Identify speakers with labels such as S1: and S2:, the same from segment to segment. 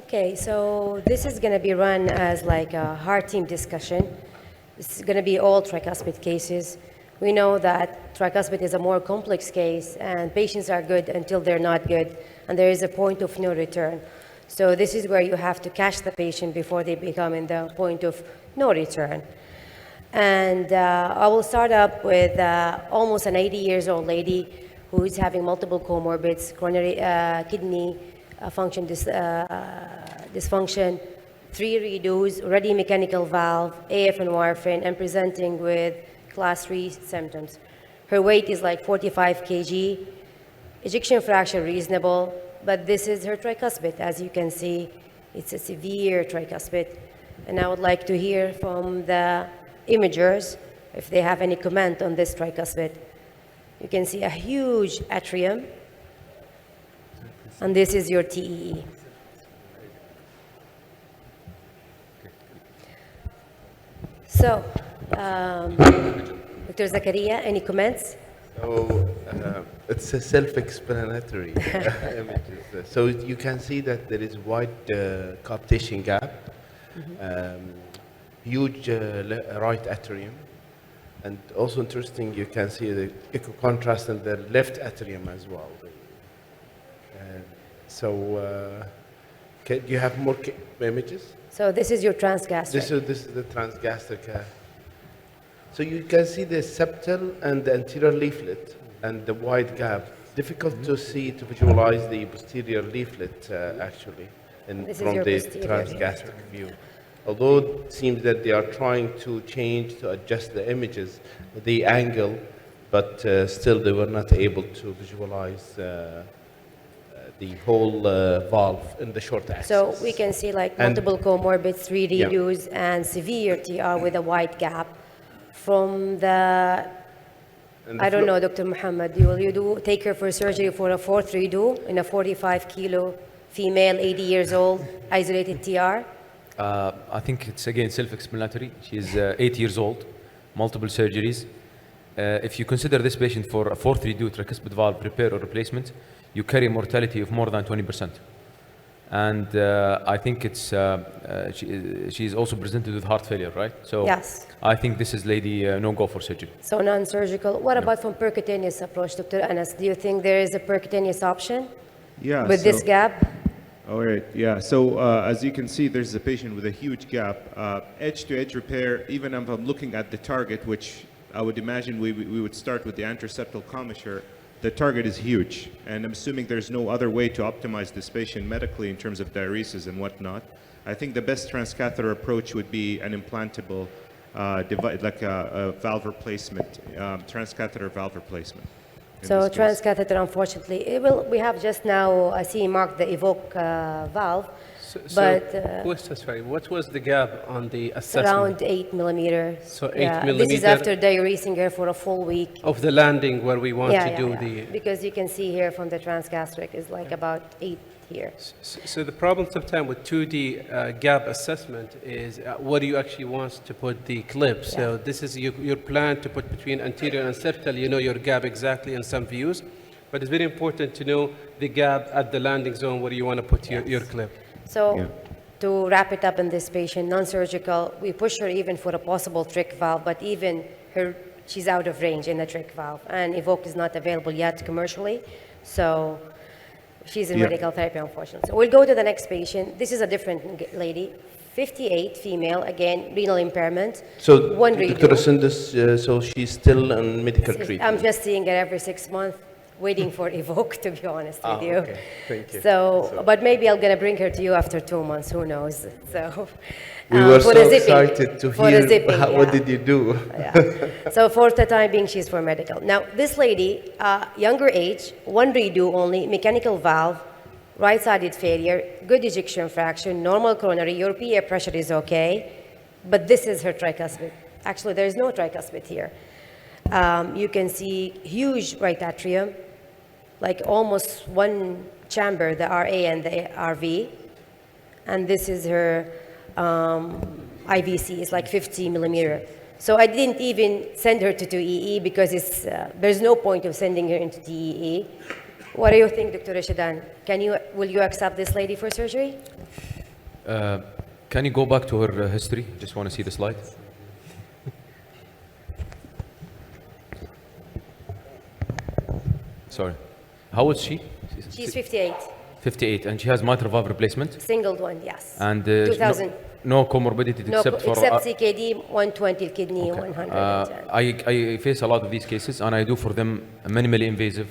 S1: Okay, so this is going to be run as like a heart team discussion. This is going to be all tricuspid cases. We know that tricuspid is a more complex case, and patients are good until they're not good, and there is a point of no return. So this is where you have to catch the patient before they become in the point of no return. And I will start up with almost an 80-years-old lady who is having multiple comorbids, coronary kidney function dysfunction, 3 redos, ready mechanical valve, AF and warfarin, and presenting with class 3 symptoms. Her weight is like 45 kg, ejection fraction reasonable, but this is her tricuspid. As you can see, it's a severe tricuspid. And I would like to hear from the imagers if they have any comment on this tricuspid. You can see a huge atrium, and this is your TEE. So, Dr. Zakaria, any comments?
S2: So it's a self-explanatory images. So you can see that there is wide coaptation gap, huge right atrium, and also interesting, you can see the echo contrast in the left atrium as well. Do you have more images?
S1: So this is your transgastric.
S2: This is the transgastric. So you can see the septal and the anterior leaflet and the wide gap. Difficult to see, to visualize the posterior leaflet actually from the transgastric view. Although it seems that they are trying to change, to adjust the images, the angle, but still they were not able to visualize the whole valve in the short axis.
S1: So we can see like multiple comorbids, 3 redos, and severe TR with a wide gap. From the I don't know, Dr. Muhammad, will you take her for surgery for a 4th redo in a 45-kilo female, 80 years old, isolated TR?
S3: I think it's again self-explanatory. She's 8 years old, multiple surgeries. If you consider this patient for a 4th redo tricuspid valve repair or replacement, you carry a mortality of more than 20%. And I think it's she's also presented with heart failure, right? So
S1: yes.
S3: I think this is lady no go for surgery.
S1: So non-surgical. What about from percutaneous approach, Dr. Anas? Do you think there is a percutaneous option with this gap?
S4: All right, yeah. So as you can see, there's a patient with a huge gap. Edge-to-edge repair, even if I'm looking at the target, which I would imagine we would start with the anteroseptal commissure, the target is huge. And I'm assuming there's no other way to optimize this patient medically in terms of diuresis and whatnot. I think the best transcatheter approach would be an implantable device, like a valve replacement, transcatheter valve replacement.
S1: So transcatheter, unfortunately, we have just now, I see marked the evoke valve.
S5: What was the gap on the assessment?
S1: Around 8 millimeters.
S5: So 8 millimeters.
S1: This is after diuresing her for a full week.
S5: Of the landing where we want to do the...
S1: Because you can see here from the transgastric is like about 8 here.
S5: So the problem sometimes with 2D gap assessment is what do you actually want to put the clip. So this is your plan to put between anterior and septal, you know your gap exactly in some views. But it's very important to know the gap at the landing zone where you want to put your clip.
S1: So to wrap it up in this patient, non-surgical, we push her even for a possible trick valve, but even she's out of range in the trick valve, and Evoke is not available yet commercially. So she's in medical therapy, unfortunately. So we'll go to the next patient. This is a different lady, 58, female, again, renal impairment.
S2: So
S1: one
S2: Dr. Sondos, so she's still on medical treatment?
S1: I'm just seeing her every 6 months. Waiting for Evoke, to be honest with you.
S2: Okay. Thank you.
S1: So, but maybe I'm going to bring her to you after 2 months, who knows. So,
S2: we were so excited to hear what did you do.
S1: So for the time being, she's for medical. Now, this lady, younger age, 1 redo only, mechanical valve, right-sided failure, good ejection fraction, normal coronary, your PA pressure is okay, but this is her tricuspid. Actually, there is no tricuspid here. You can see huge right atrium, like almost 1 chamber, the RA and the RV. And this is her IVC, it's like 50 millimeter. So I didn't even send her to TEE because there's no point of sending her into TEE. What do you think, Dr. Rashidan? Will you accept this lady for surgery?
S3: Can you go back to her history? Just want to see the slide. Sorry. How old is she?
S1: She's 58.
S3: 58, and she has mitral valve replacement.
S1: Single one, yes.
S3: And
S1: 2000.
S3: no comorbidity
S1: No,
S3: except for
S1: except CKD 120 kidney,
S3: okay.
S1: 110.
S3: I face a lot of these cases, and I do for them a minimally invasive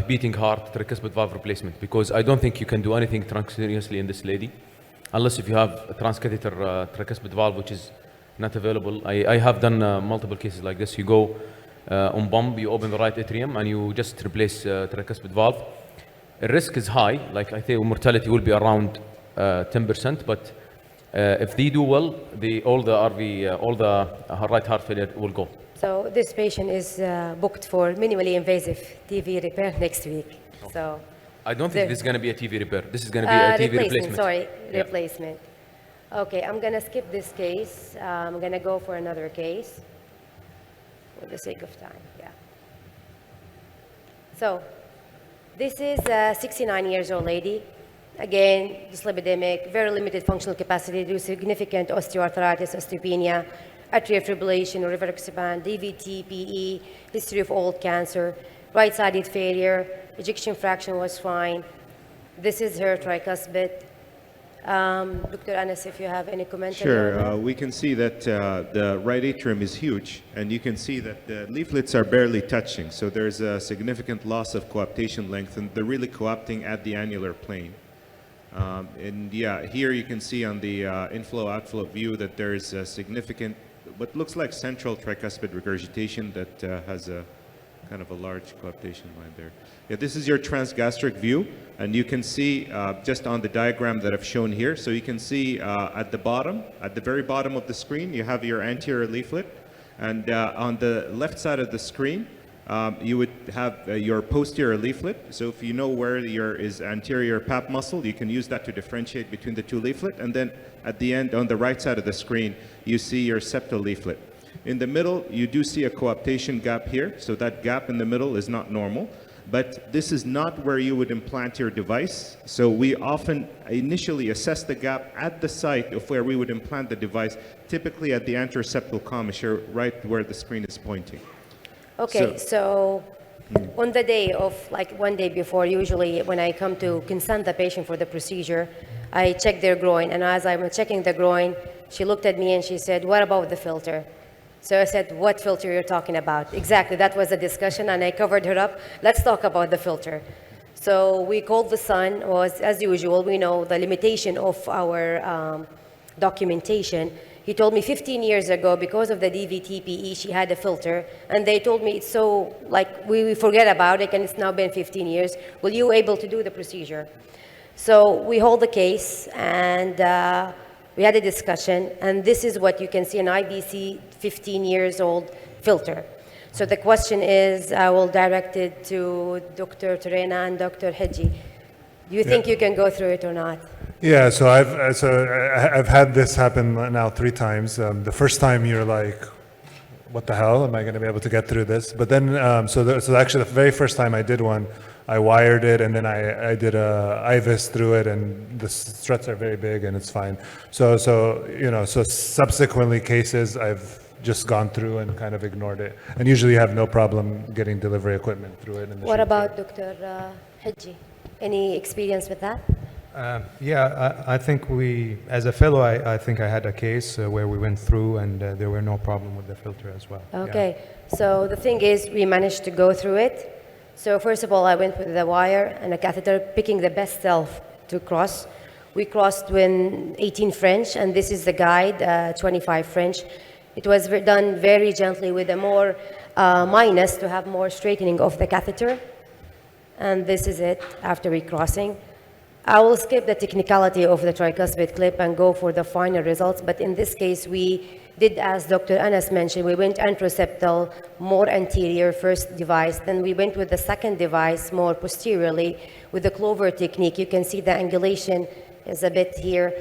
S3: beating heart tricuspid valve replacement, because I don't think you can do anything transcutaneously in this lady unless if you have a transcatheter tricuspid valve, which is not available. I have done multiple cases like this. You go on bump, you open the right atrium, and you just replace tricuspid valve. The risk is high, like I think mortality will be around 10%, but if they do well, all the right heart failure will go.
S1: So this patient is booked for minimally invasive TV repair next week. So
S3: I don't think this is going to be a TV repair. This is going to be a TV replacement.
S1: Sorry,
S3: Yeah.
S1: replacement. Okay, I'm going to skip this case. I'm going to go for another case for the sake of time. Yeah. So this is a 69 years old lady. Again, dyslipidemic, very limited functional capacity due to significant osteoarthritis, osteopenia, atrial fibrillation, or rivaroxaban, DVT, PE, history of old cancer, right-sided failure, ejection fraction was fine. This is her tricuspid. Dr. Anas, if you have any comment.
S4: Sure. We can see that the right atrium is huge, and you can see that the leaflets are barely touching. So there's a significant loss of coaptation length, and they're really coapting at the annular plane. And yeah, here you can see on the inflow-outflow view that there's a significant, what looks like central tricuspid regurgitation that has a kind of a large coaptation line there. Yeah, this is your transgastric view, and you can see just on the diagram that I've shown here. So you can see at the bottom, at the very bottom of the screen, you have your anterior leaflet, and on the left side of the screen, you would have your posterior leaflet. So if you know where your is anterior pap muscle, you can use that to differentiate between the two leaflet. And then at the end, on the right side of the screen, you see your septal leaflet. In the middle, you do see a coaptation gap here. So that gap in the middle is not normal. But this is not where you would implant your device. So we often initially assess the gap at the site of where we would implant the device, typically at the anterior septal commissure, right where the screen is pointing.
S1: Okay, so on the day of, like 1 day before, usually when I come to consent the patient for the procedure, I check their groin. And as I'm checking the groin, she looked at me and she said, "What about the filter?" So I said, "What filter you're talking about?" Exactly, that was the discussion, and I covered her up. Let's talk about the filter. So we called the son, was as usual, we know the limitation of our documentation. He told me 15 years ago, because of the DVT-PE, she had a filter, and they told me it's so, like, we forget about it, and it's now been 15 years. Will you able to do the procedure? So we hold the case, and we had a discussion, and this is what you can see, an IVC 15 years old filter. So the question is, I will direct it to Dr. Terena and Dr. Hedji. Do you think you can go through it or not?
S6: Yeah, so I've had this happen now 3 times. The first time you're like, what the hell, am I going to be able to get through this? But then, so actually the very first time I did one, I wired it, and then I did a IVIS through it, and the struts are very big, and it's fine. So subsequently cases, I've just gone through and kind of ignored it, and usually have no problem getting delivery equipment through it.
S1: What about Dr. Hedji? Any experience with that?
S7: Yeah, I think as a fellow, I think I had a case where we went through, and there were no problem with the filter as well.
S1: Okay, so the thing is, we managed to go through it. So first of all, I went with the wire and a catheter, picking the best self to cross. We crossed with 18 French, and this is the guide, 25 French. It was done very gently with a more minus to have more straightening of the catheter. And this is it after recrossing. I will skip the technicality of the tricuspid clip and go for the final results, but in this case, we did, as Dr. Anas mentioned, we went anteroseptal, more anterior first device, then we went with the second device more posteriorly with the Clover technique. You can see the angulation is a bit here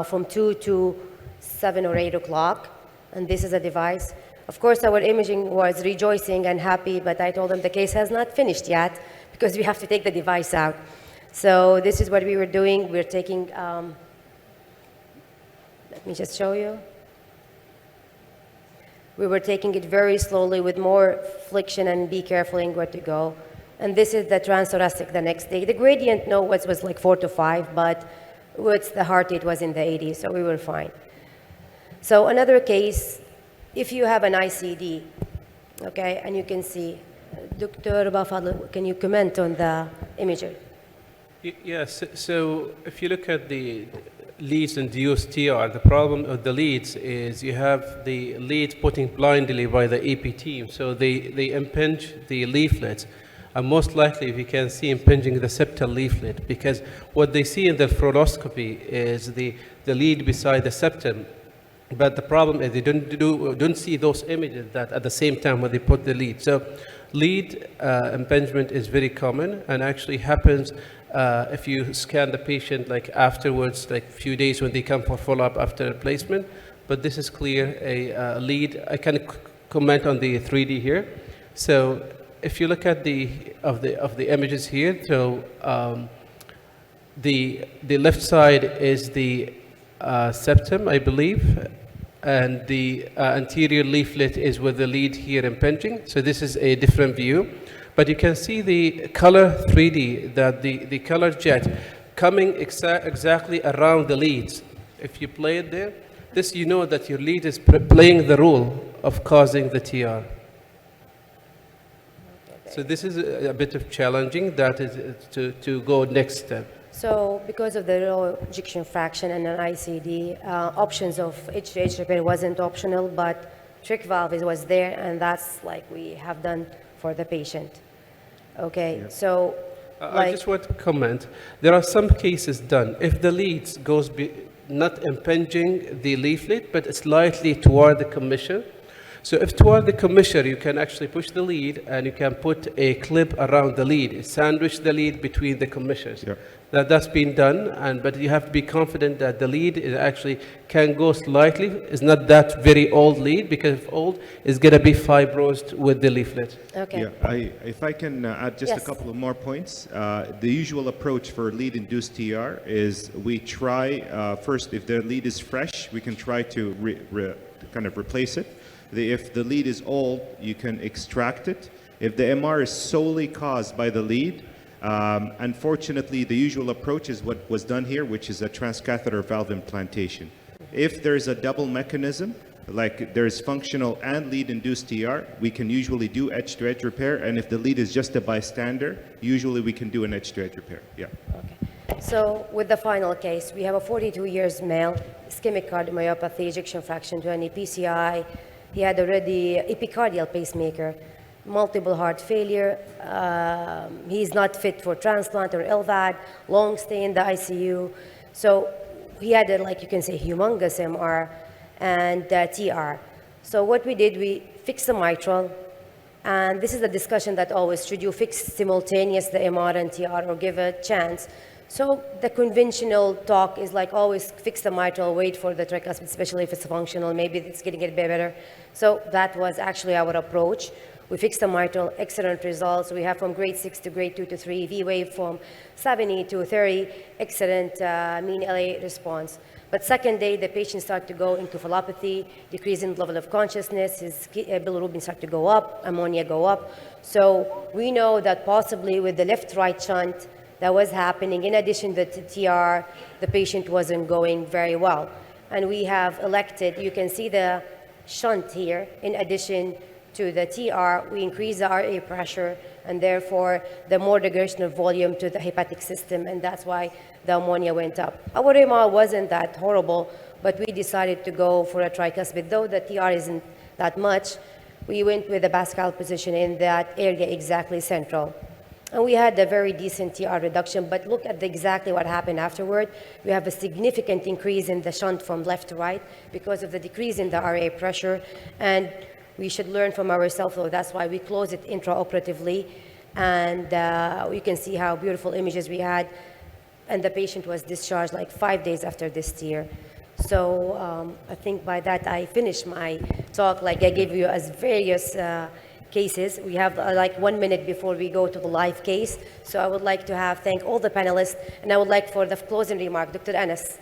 S1: from 2 to 7 or 8 o'clock, and this is a device. Of course, our imaging was rejoicing and happy, but I told them the case has not finished yet because we have to take the device out. So this is what we were doing. We're taking Let me just show you. We were taking it very slowly with more flexion and be careful in where to go. And this is the transthoracic the next day. The gradient, no, was like 4 to 5, but with the heart rate was in the 80s, so we were fine. So another case, if you have an ICD, okay, and you can see, Dr. Bafadl, can you comment on the imager?
S5: Yes, so if you look at the leads-induced TR, the problem of the leads is you have the leads putting blindly by the EP team, so they impinge the leaflet. And most likely, if you can see impinging the septal leaflet, because what they see in the fluoroscopy is the lead beside the septum. But the problem is they don't see those images that at the same time when they put the lead. So lead impingement is very common and actually happens if you scan the patient like afterwards, like a few days when they come for follow-up after replacement. But this is clear, a lead. I can comment on the 3D here. So if you look at the images here, so the left side is the septum, I believe, and the anterior leaflet is with the lead here impinging. So this is a different view. But you can see the color 3D, that the color jet coming exactly around the leads. If you play it there, this you know that your lead is playing the role of causing the TR. So this is a bit of challenging, that is to go next step.
S1: So because of the low ejection fraction and an ICD, options of H2H repair wasn't optional, but trick valve was there, and that's like we have done for the patient. Okay, yeah. So
S5: I just want to comment. There are some cases done. If the leads goes not impinging the leaflet, but slightly toward the commissure. So if toward the commissure, you can actually push the lead and you can put a clip around the lead, sandwich the lead between the commissures. Yeah. That's been done, but you have to be confident that the lead is actually can go slightly. It's not that very old lead, because if old, it's going to be fibrosed with the leaflet.
S1: Okay.
S4: Yeah, if I can add just a couple of more points. The usual approach for lead-induced TR is we try, first, if the lead is fresh, we can try to kind of replace it. If the lead is old, you can extract it. If the MR is solely caused by the lead, unfortunately, the usual approach is what was done here, which is a transcatheter valve implantation. If there's a double mechanism, like there's functional and lead-induced TR, we can usually do edge-to-edge repair. And if the lead is just a bystander, usually we can do an edge-to-edge repair. Yeah.
S1: Okay. So with the final case, we have a 42 years male, ischemic cardiomyopathy, ejection fraction 20, PCI. He had already epicardial pacemaker, multiple heart failure. He's not fit for transplant or LVAD, long stay in the ICU. So he had, like you can say, humongous MR and TR. So what we did, we fixed the mitral. And this is a discussion that always, should you fix simultaneous the MR and TR or give a chance? So the conventional talk is like always fix the mitral, wait for the tricuspid, especially if it's functional, maybe it's getting it better. So that was actually our approach. We fixed the mitral, excellent results. We have from grade 6 to grade 2 to 3, V wave from 70 to 30, excellent mean LA response. But second day, the patient started to go into encephalopathy, decrease in level of consciousness, his bilirubin started to go up, ammonia go up. So we know that possibly with the left-right shunt, that was happening. In addition to the TR, the patient wasn't going very well. And we have elected, you can see the shunt here, in addition to the TR, we increase the RA pressure, and therefore the more regressional volume to the hepatic system, and that's why the ammonia went up. Our MR wasn't that horrible, but we decided to go for a tricuspid. Though the TR isn't that much, we went with the Pascal position in that area exactly central. And we had a very decent TR reduction, but look at exactly what happened afterward. We have a significant increase in the shunt from left to right because of the decrease in the RA pressure, and we should learn from ourselves, so that's why we closed it intraoperatively. And you can see how beautiful images we had, and the patient was discharged like 5 days after this TEER. So I think by that I finished my talk, like I gave you as various cases. We have like 1 minute before we go to the live case. So I would like to thank all the panelists, and I would like for the closing remark, Dr. Anas.